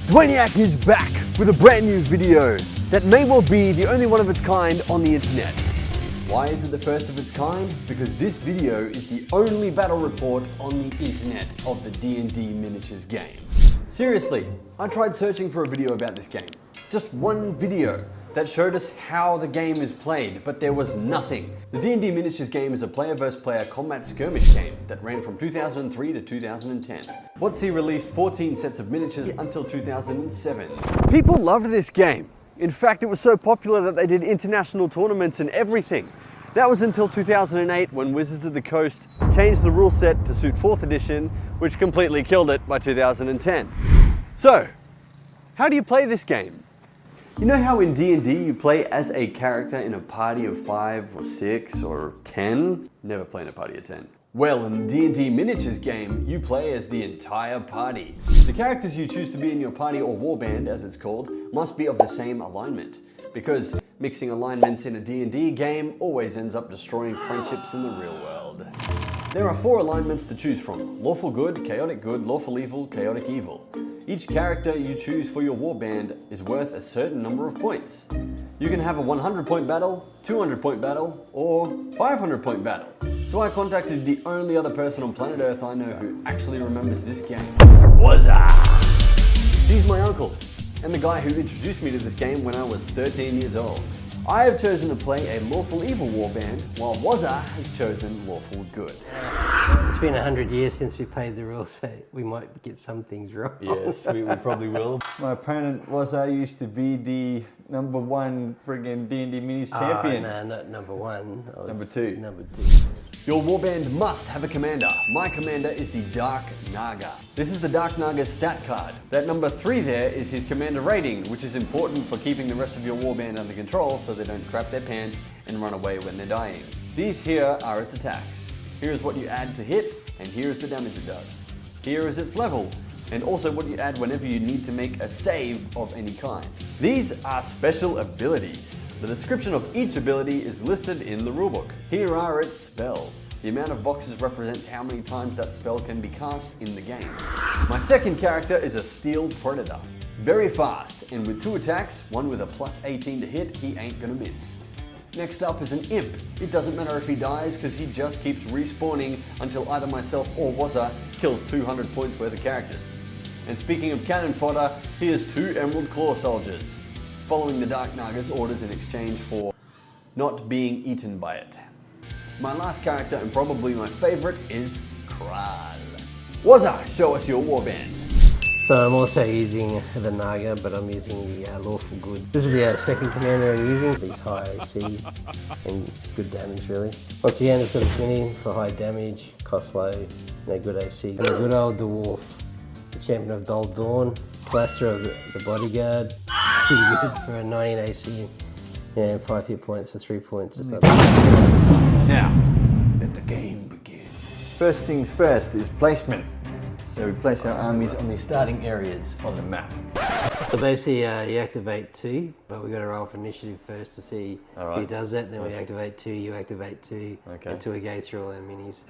Dwainiac is back with a brand new video that may well be the only one of its kind on the internet. Why is it the first of its kind? Because this video is the only battle report on the internet of the D&D Miniatures game. Seriously, I tried searching for a video about this game. Just one video that showed us how the game is played, but there was nothing. The D&D Miniatures game is a player versus player combat skirmish game that ran from 2003 to 2010. WotC released 14 sets of miniatures until 2007. People loved this game. In fact, it was so popular that they did international tournaments and everything. That was until 2008 when Wizards of the Coast changed the rule set to suit 4th edition, which completely killed it by 2010. So, how do you play this game? You know how in D&D you play as a character in a party of 5 or 6 or 10? Never play in a party of 10. Well, in the D&D Miniatures game, you play as the entire party. The characters you choose to be in your party or warband, as it's called, must be of the same alignment. Because mixing alignments in a D&D game always ends up destroying friendships in the real world. There are 4 alignments to choose from: lawful good, chaotic good, lawful evil, chaotic evil. Each character you choose for your warband is worth a certain number of points. You can have a 100-point battle, 200-point battle, or 500-point battle. So I contacted the only other person on planet Earth I know who actually remembers this game. Wazza! He's my uncle, and the guy who introduced me to this game when I was 13 years old. I have chosen to play a lawful evil warband, while Wazza has chosen lawful good. It's been 100 years since we played the rules, so we might get some things wrong. Yes, we probably will. My opponent used to be the #1 friggin' D&D Minis champion. No, not number 1. Number 2. Number 2. Your warband must have a commander. My commander is the Dark Naga. This is the Dark Naga's stat card. That number 3 there is his commander rating, which is important for keeping the rest of your warband under control so they don't crap their pants and run away when they're dying. These here are its attacks. Here is what you add to hit, and here is the damage it does. Here is its level, and also what you add whenever you need to make a save of any kind. These are special abilities. The description of each ability is listed in the rulebook. Here are its spells. The amount of boxes represents how many times that spell can be cast in the game. My second character is a Steel Predator. Very fast, and with 2 attacks, one with a +18 to hit, he ain't gonna miss. Next up is an Imp. It doesn't matter if he dies because he just keeps respawning until either myself or Wazza kills 200 points worth of characters. And speaking of cannon fodder, here's 2 Emerald Claw Soldiers, following the Dark Naga's orders in exchange for not being eaten by it. My last character, and probably my favorite, is Kral. Wazza, show us your warband. So I'm also using the Naga, but I'm using the Lawful Good. This is the second commander I'm using. He's high AC and good damage, really. Once again, it's got a mini for high damage, cost low, no good AC. And a good old Dwarf, the champion of Dull Dawn, Plaster of the Bodyguard. Pretty good for a 19 AC and 5 hit points for 3 points and stuff. Now, let the game begin. First things first is placement. So we place our armies on the starting areas on the map. So basically, you activate 2, but we've got to roll for initiative first to see who does that. Then we activate 2, you activate 2, until we go through all our minis.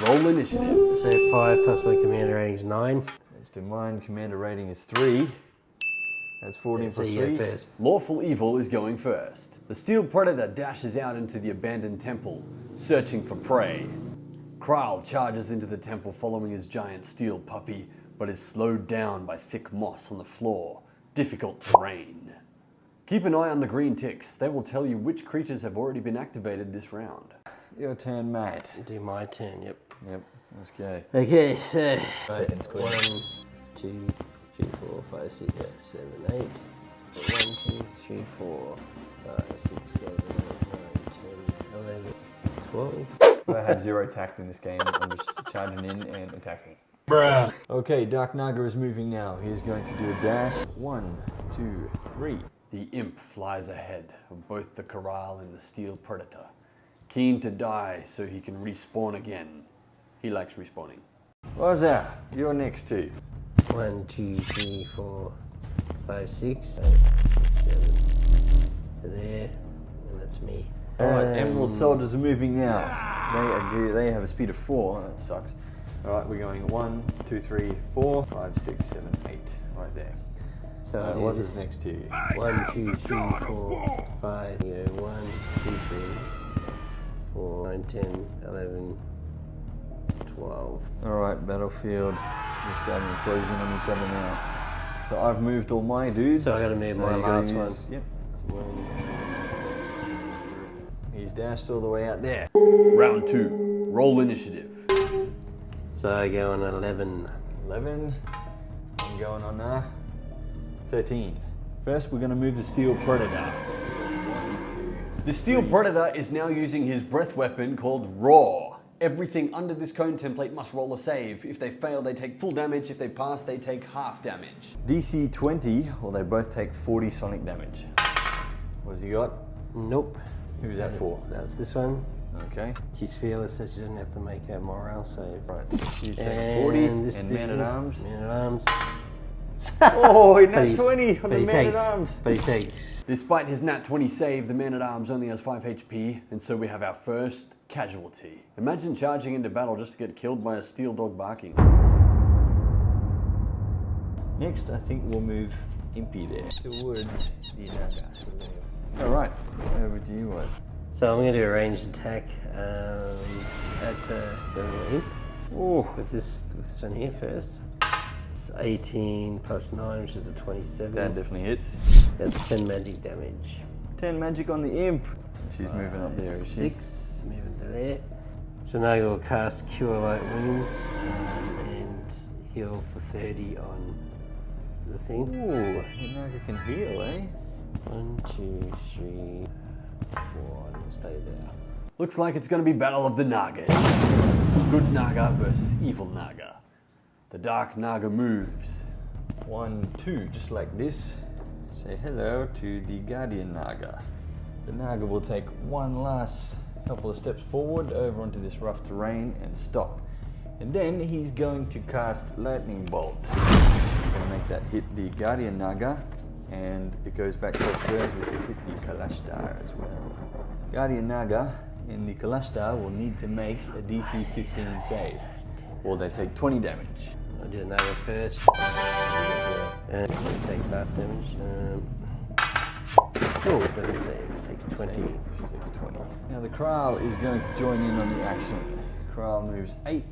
Roll initiative. So 5 plus my commander rating is 9. As to mine, commander rating is 3. That's 14 plus 3. First. Lawful Evil is going first. The Steel Predator dashes out into the abandoned temple, searching for prey. Kral charges into the temple following his giant steel puppy, but is slowed down by thick moss on the floor. Difficult terrain. Keep an eye on the green ticks. They will tell you which creatures have already been activated this round. Your turn, mate. Do my turn, yep. Yep, let's go. Okay, so... Seconds, quick. 1, 2, 3, 4, 5, 6, 7, 8. 1, 2, 3, 4, 5, 6, 7, 8, 9, 10, 11, 12. I have 0 tact in this game. I'm just charging in and attacking. Bruh. Okay, Dark Naga is moving now. He's going to do a dash. 1, 2, 3. The Imp flies ahead of both the Kral and the Steel Predator, keen to die so he can respawn again. He likes respawning. Wazza, you're next too. 1, 2, 3, 4, 5, 6, 8, 7. So there, and that's me. Alright, Emerald Soldiers are moving now. They have a speed of 4. That sucks. Alright, we're going 1, 2, 3, 4, 5, 6, 7, 8. Right there. So I do What's this. his next tier? 1, 2, 3, 4, 5. You go 1, 2, 3, 4, 9, 10, 11, 12. Alright, battlefield. We're starting to close in on each other now. So I've moved all my dudes. So I gotta move my you gotta last use- one. Yep. So he's dashed all the way out there. Round 2. Roll initiative. So I go on 11. 11. I'm going on 13. First, we're going to move the Steel Predator. The Steel Predator is now using his breath weapon called Raw. Everything under this cone template must roll a save. If they fail, they take full damage. If they pass, they take half damage. DC 20, well, they both take 40 sonic damage. What has he got? Nope. Who's that for? That's this one. Okay. She's fearless, so she doesn't have to make a morale save. Right. She's taking 40 and Man-at-Arms. Man-at-Arms. Oh, he nat he's- 20 on but the he Man-at-Arms. But he takes. Despite his nat 20 save, the Man-at-Arms only has 5 HP, and so we have our first casualty. Imagine charging into battle just to get killed by a steel dog barking. Next, I think we'll move Impy there towards the Naga. Alright, over to you, what? So I'm going to do a ranged attack at the imp Oh, with this one here first. It's 18 plus 9, which is a 27. that definitely hits. That's 10 magic damage. 10 magic on the Imp. She's moving up there, is she? 6, moving to there. So now you'll cast Cure Light Wounds and heal for 30 on the thing. Ooh, the Naga can heal, eh? 1, 2, 3, 4, and we'll stay there. Looks like it's going to be Battle of the Nagas. Good Naga versus Evil Naga. The Dark Naga moves. 1, 2, just like this. Say hello to the Guardian Naga. The Naga will take one last couple of steps forward over onto this rough terrain and stop. And then he's going to cast Lightning Bolt. Going to make that hit the Guardian Naga, and it goes back 12 squares, which will hit the Kalashtar as well. Guardian Naga and the Kalashtar will need to make a DC 15 save, or they take 20 damage. I'll do another first. And we'll take half damage. Oh, it doesn't save. It takes 20. She takes 20. Now the Kral is going to join in on the action. Kral moves 8.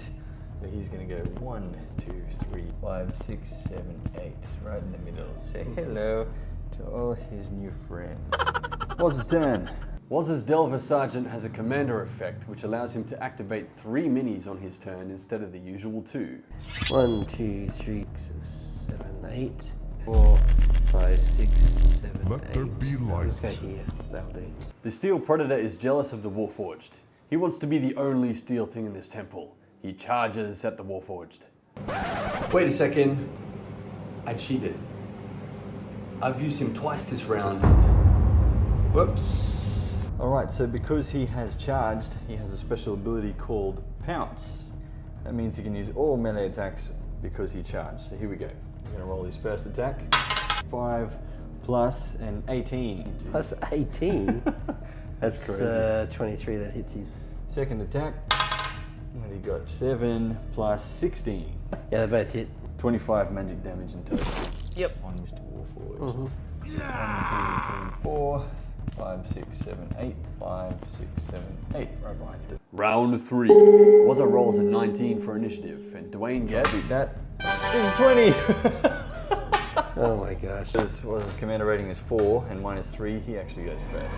So he's going to go 1, 2, 3, 5, 6, 7, 8. Right in the middle. Say hello to all his new friends. Waz's turn. Waz's Delver Sergeant has a commander effect, which allows him to activate 3 minis on his turn instead of the usual 2. 1, 2, 3, 7, 8. 4, 5, 6, 7, Let 8. there be light. Let's go here. That'll do. The Steel Predator is jealous of the Warforged. He wants to be the only steel thing in this temple. He charges at the Warforged. Wait a second. I cheated. I've used him twice this round. Whoops. Alright, so because he has charged, he has a special ability called Pounce. That means he can use all melee attacks because he charged. So here we go. We're going to roll his first attack. 5 plus an 18. Plus 18? That's crazy. 23 that hits you. Second attack. And he got 7 plus 16. Yeah, they both hit. 25 magic damage in total. Yep. On Mr. Warforged. 1, 2, 3, 4, 5, 6, 7, 8. 5, 6, 7, 8. Right behind it. Round 3. Waza rolls a 19 for initiative, and Dwayne Beat gets... that. This is 20! Oh my gosh. His commander rating is 4 and mine is 3. He actually goes first.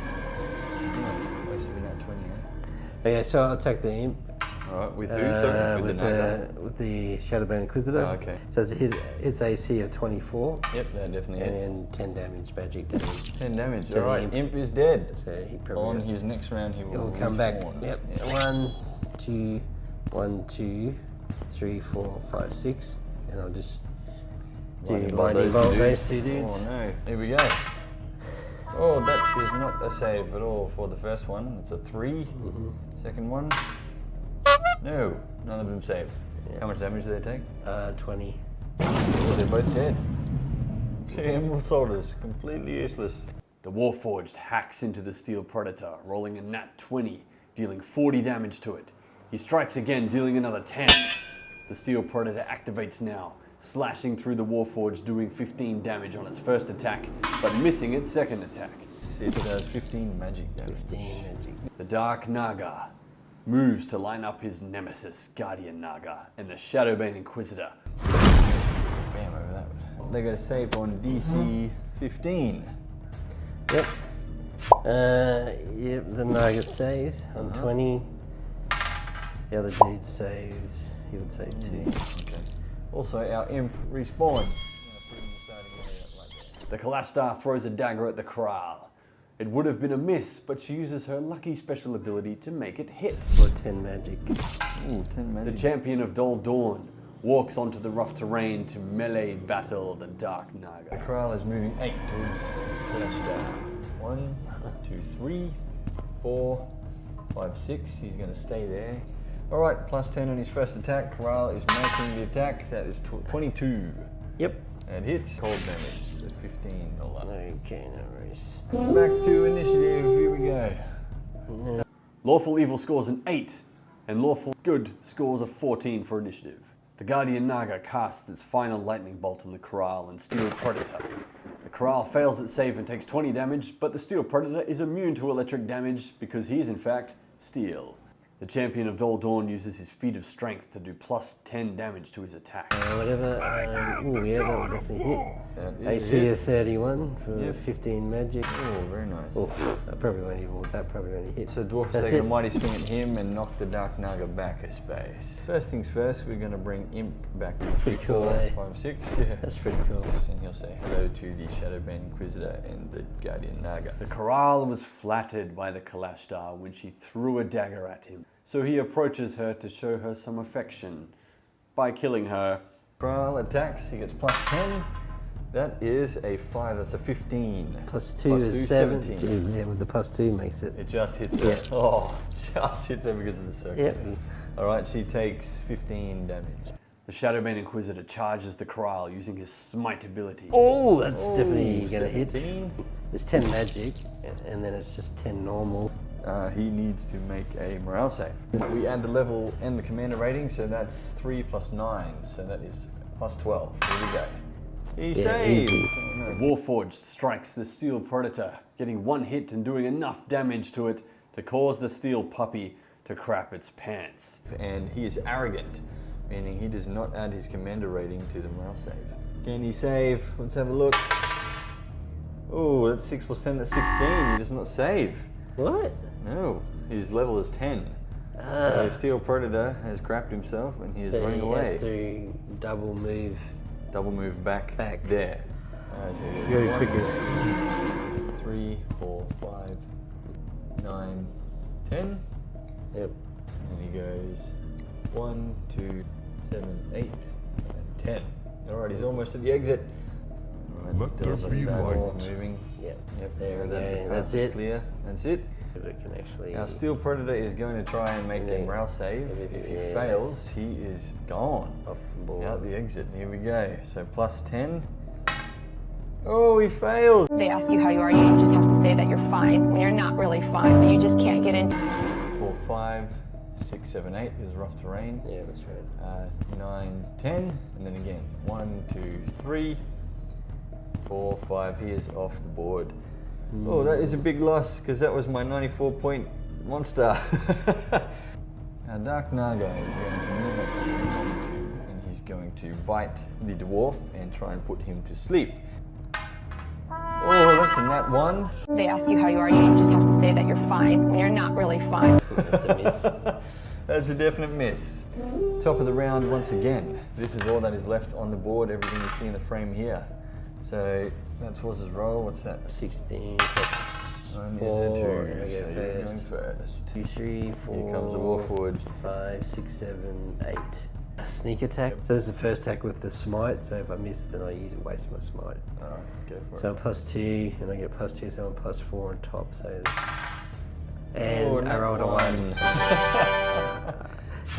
Most of it at 20, eh? Okay, so I'll attack the imp. Alright, with who? Sorry, with the Naga. with the Shadowbone Inquisitor. Oh, okay. So it's AC of 24 Yep, that definitely hits. and 10 damage, magic damage. 10 damage. So the Alright, Imp is dead. So he On probably his next round, he will he'll come back. respawn. Yep. Yeah. 1, 2, 3, 4, 5, 6, and I'll just do Lightning lightning bolt bolt those those 2 dudes. Oh no, here we go. Oh, that is not a save at all for the first one. It's a 3. Second one. No, none of them save. How much damage do they take? 20. Oh, they're both dead. See, Emerald Sword is completely useless. The Warforged hacks into the Steel Predator, rolling a nat 20, dealing 40 damage to it. He strikes again, dealing another 10. The Steel Predator activates now, slashing through the Warforged, doing 15 damage on its first attack, but missing its second attack. It does 15 magic damage. 15 magic. The Dark Naga moves to line up his nemesis, Guardian Naga, and the Shadowbane Inquisitor. Bam, over that one. They got a save on DC 15. Yep. Yep, the Naga saves on 20. The other dude saves, he would save 2. Okay. Also, our imp respawns. The Kalashtar throws a dagger at the Kral. It would have been a miss, but she uses her lucky special ability to make it hit. For 10 magic. Ooh, 10 magic. The champion of Dol Dawn walks onto the rough terrain to melee battle the Dark Naga. Kral is moving 8 towards Kalashtar. 1, 2, 3, 4, 5, 6. He's going to stay there. Alright, plus 10 on his first attack. Kral is making the attack. That is 22. Yep. And hits. Cold damage. So 15 all up. Okay, no worries. Back to initiative. Here we go. Lawful Evil scores an 8, and Lawful Good scores a 14 for initiative. The Guardian Naga casts its final lightning bolt on the Kral and Steel Predator. The Kral fails its save and takes 20 damage, but the Steel Predator is immune to electric damage because he is in fact steel. The champion of Dol Dawn uses his feat of strength to do plus 10 damage to his attack. Whatever. Oh yeah, that would definitely hit. That is AC it. of 31 for Yep. 15 magic. Oh, very nice. Oh, that probably won't hit. So Dwarf That's take a it. mighty swing at him and knock the Dark Naga back a space. First things first, we're going to bring Imp back to pretty cool, 4, eh? 5, 6. Yeah. That's pretty cool. And he'll say hello to the Shadowbane Inquisitor and the Guardian Naga. The Kral was flattered by the Kalashtar when she threw a dagger at him, so he approaches her to show her some affection by killing her. Kral attacks, he gets plus 10. That is a 5, that's a 15. Plus 2 Plus is 2, 7. 17. Jeez, yeah, with the plus 2 makes it. It just hits her. Yeah. Oh, just hits her because of the circle. Yep. Alright, she takes 15 damage. The Shadowbane Inquisitor charges the Kral using his smite ability. Oh, that's definitely Ooh, going to hit. 17. There's 10 magic, and then it's just 10 normal. He needs to make a morale save. We add the level and the commander rating, so that's 3 plus 9, so that is plus 12. Here we go. He saves! easy. The Warforged strikes the Steel Predator, getting one hit and doing enough damage to it to cause the Steel Puppy to crap its pants. And he is arrogant, meaning he does not add his commander rating to the morale save. Can he save? Let's have a look. Oh, that's 6 plus 10, that's 16. He does not save. What? No, his level is 10. So Steel Predator has crapped himself and he is So running he away. has to double move. Double move back there. So Very one, quickest. 3, 4, 5, 9, 10. Yep. And he goes 1, 2, 7, 8, and 10. Alright, he's almost at the exit. Alright, Let there Delta be Saddle light. moving. Yep. Yep, There we that go. path That's is it. clear. That's it. If it can actually. Our Steel Predator is going to try and make a Yeah. morale save. If he Yeah. fails, he is gone. Off the board. Out the exit. Here we go. So plus 10. Oh, he fails. They ask you how you are, you just have to say that you're fine when you're not really fine, but you just can't get into 4, 5, 6, 7, 8 is rough terrain. Yeah, that's right. 9, 10, and then again 1, 2, 3, 4, 5. He is off the board. Oh, that is a big loss because that was my 94-point monster. Now Dark Naga is going to move up to and he's going to bite the dwarf and try and put him to sleep. Oh, that's a nat 1. they ask you how you are, you just have to say that you're fine when you're not really fine. That's a miss. That's a definite miss. Top of the round once again. This is all that is left on the board, everything you see in the frame here. So that's what's his roll. What's that? 16 plus 9 4. is a 2. I So go you're going first. first. 2, 3, 4. Here comes the Warforged. 5, 6, 7, 8. Sneak attack. So this is the first attack with the smite. So if I miss, then I use waste my smite. Alright, go for So it. I'm plus 2, and I get plus 2, so I'm plus 4 on top. So and Oh, I nat rolled a 1. one.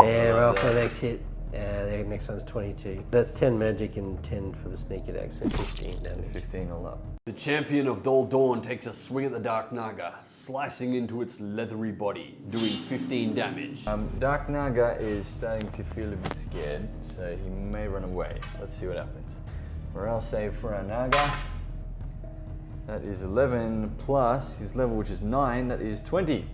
Yeah, roll for the next hit. The next one's 22. That's 10 magic and 10 for the sneak attack, so 15 damage. 15 all up. The champion of Dol Dawn takes a swing at the Dark Naga, slicing into its leathery body, doing 15 damage. Dark Naga is starting to feel a bit scared, so he may run away. Let's see what happens. Morale save for our Naga. That is 11 plus his level, which is 9. That is 20.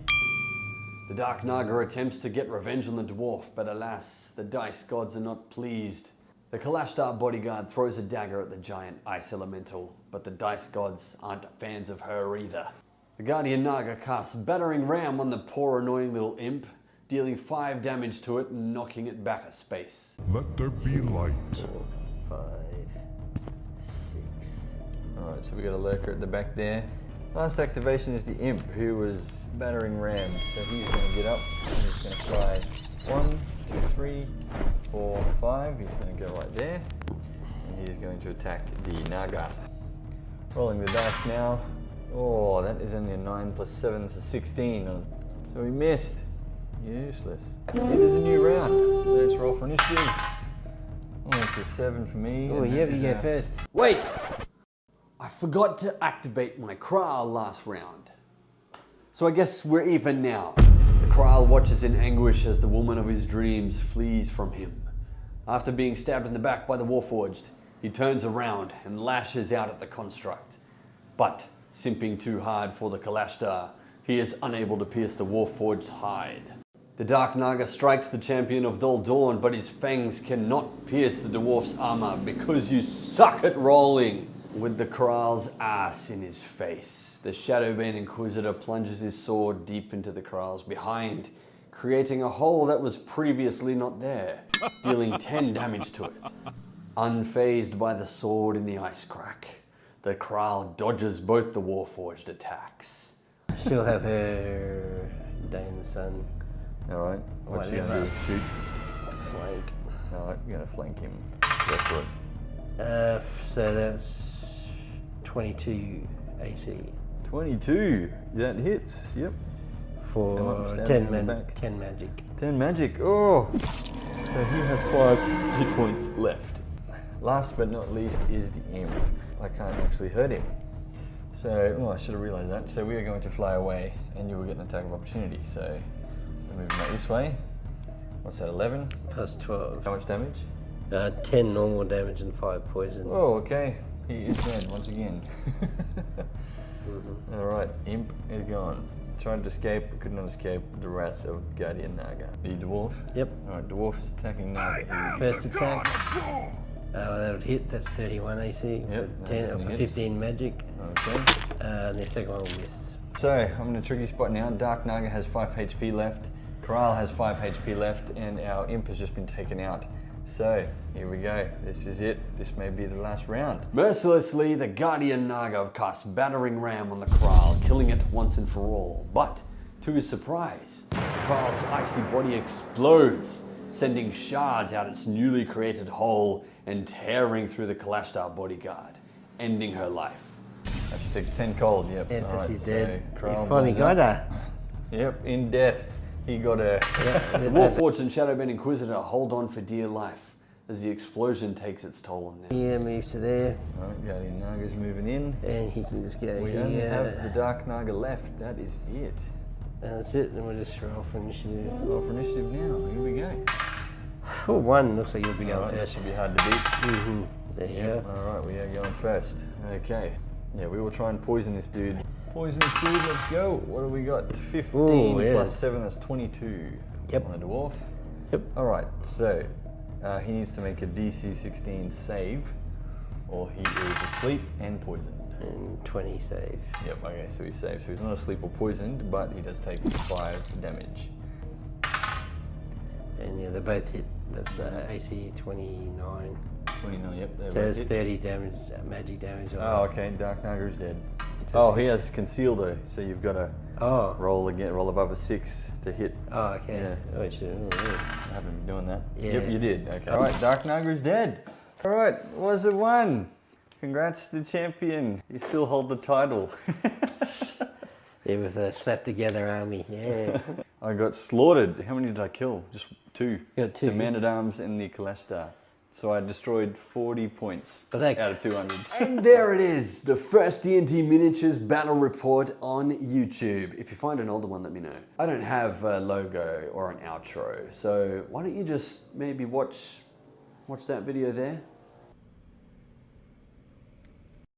The Dark Naga attempts to get revenge on the dwarf, but alas, the dice gods are not pleased. The Kalashtar bodyguard throws a dagger at the giant ice elemental, but the dice gods aren't fans of her either. The Guardian Naga casts Battering Ram on the poor annoying little imp, dealing 5 damage to it and knocking it back a space. Let there be light. 5, 6. Alright, so we got a lurker at the back there. Last activation is the imp, who was Battering Ram. So he's going to get up and he's going to fly 1, 2, 3, 4, 5. He's going to go right there. And he's going to attack the Naga. Rolling the dice now. Oh, that is only a 9 plus 7, so 16. So we missed. Useless. It is a new round. Let's roll for initiative. Oh, it's a 7 for me. Oh, yeah, you go first. Wait! I forgot to activate my Kral last round. So I guess we're even now. The Kral watches in anguish as the woman of his dreams flees from him. After being stabbed in the back by the Warforged, he turns around and lashes out at the construct. But, simping too hard for the Kalashtar, he is unable to pierce the Warforged's hide. The Dark Naga strikes the champion of Dol Dawn, but his fangs cannot pierce the dwarf's armor because you suck at rolling. With the Kral's ass in his face, the Shadowbane Inquisitor plunges his sword deep into the Kral's behind, creating a hole that was previously not there, dealing 10 damage to it. Unfazed by the sword in the ice crack, the Kral dodges both the Warforged attacks. She'll have her day in the sun. Alright, what you Whatever. going to do? Shoot? Flank. Alright, you're going to flank him. Go for it. So that's 22 AC 22. That hits. Yep. for Stand 10, in the back. 10 magic. 10 magic. Oh! So he has 5 hit points left. Last but not least is the imp. I can't actually hurt him. So, I should have realized that. So we are going to fly away and you will get an attack of opportunity. So we're moving that this way. What's that, 11? Plus 12. How much damage? 10 normal damage and 5 poison. Oh, okay. He is dead once again. Alright, imp is gone. Tried to escape, but could not escape the wrath of Guardian Naga. The dwarf? Yep. Alright, dwarf is attacking Naga. First attack. That would hit. That's 31 AC. Yep, For that 10, definitely for hits. 15 magic. Okay. And the second one will miss. So, I'm in a tricky spot now. Dark Naga has 5 HP left. Kral has 5 HP left, and our imp has just been taken out. So, here we go. This is it. This may be the last round. Mercilessly, the Guardian Naga casts Battering Ram on the Kral, killing it once and for all. But, to his surprise, the Kral's icy body explodes, sending shards out its newly created hole and tearing through the Kalashtar bodyguard, ending her life. She takes 10 cold, yep. Yeah, so Alright, she's dead. Kral You finally blows got up. her. Yep, in death. He got her. The Warforged and Shadowbane Inquisitor hold on for dear life as the explosion takes its toll on them. Here, move to there. Alright, Guardian Naga's moving in. And he can just go We here. only have the Dark Naga left. That is it. And that's it. Then we'll just roll for initiative. Roll for initiative now. Here we go. Oh, 1. Looks like you'll be going Alright, that first. should be hard to beat. There you go. Alright, we are going first. Okay. Yeah, we will try and poison this dude. Poison this dude, let's go. What do we got? 15 Ooh, yeah. plus 7, that's 22. Yep. On a dwarf. Yep. Alright, so he needs to make a DC 16 save, or he is asleep and poisoned. And 20 save. Yep, okay, so he's safe. So he's not asleep or poisoned, but he does take 5 damage. And yeah, they both hit. That's AC 29. 29, yep. they So both it's hit. 30 damage, magic damage. Oh, okay, Dark Naga is dead. Oh, he has conceal though, so you've got to Oh. roll again, roll above a 6 to hit. Oh, okay. Yeah. Oh, it should. Oh, yeah. I haven't been doing that. Yeah. Yep, you did. Okay. All right, Dark Naga is dead. All right, was it 1? Congrats to the champion. You still hold the title. Yeah, with a slapped together army. Yeah. I got slaughtered. How many did I kill? Just 2. You got 2. The Man-at-Arms and the Calesta. So I destroyed 40 points But that- out of 200. And there it is, the first D&D Miniatures battle report on YouTube. If you find an older one, let me know. I don't have a logo or an outro, so why don't you just maybe watch that video there?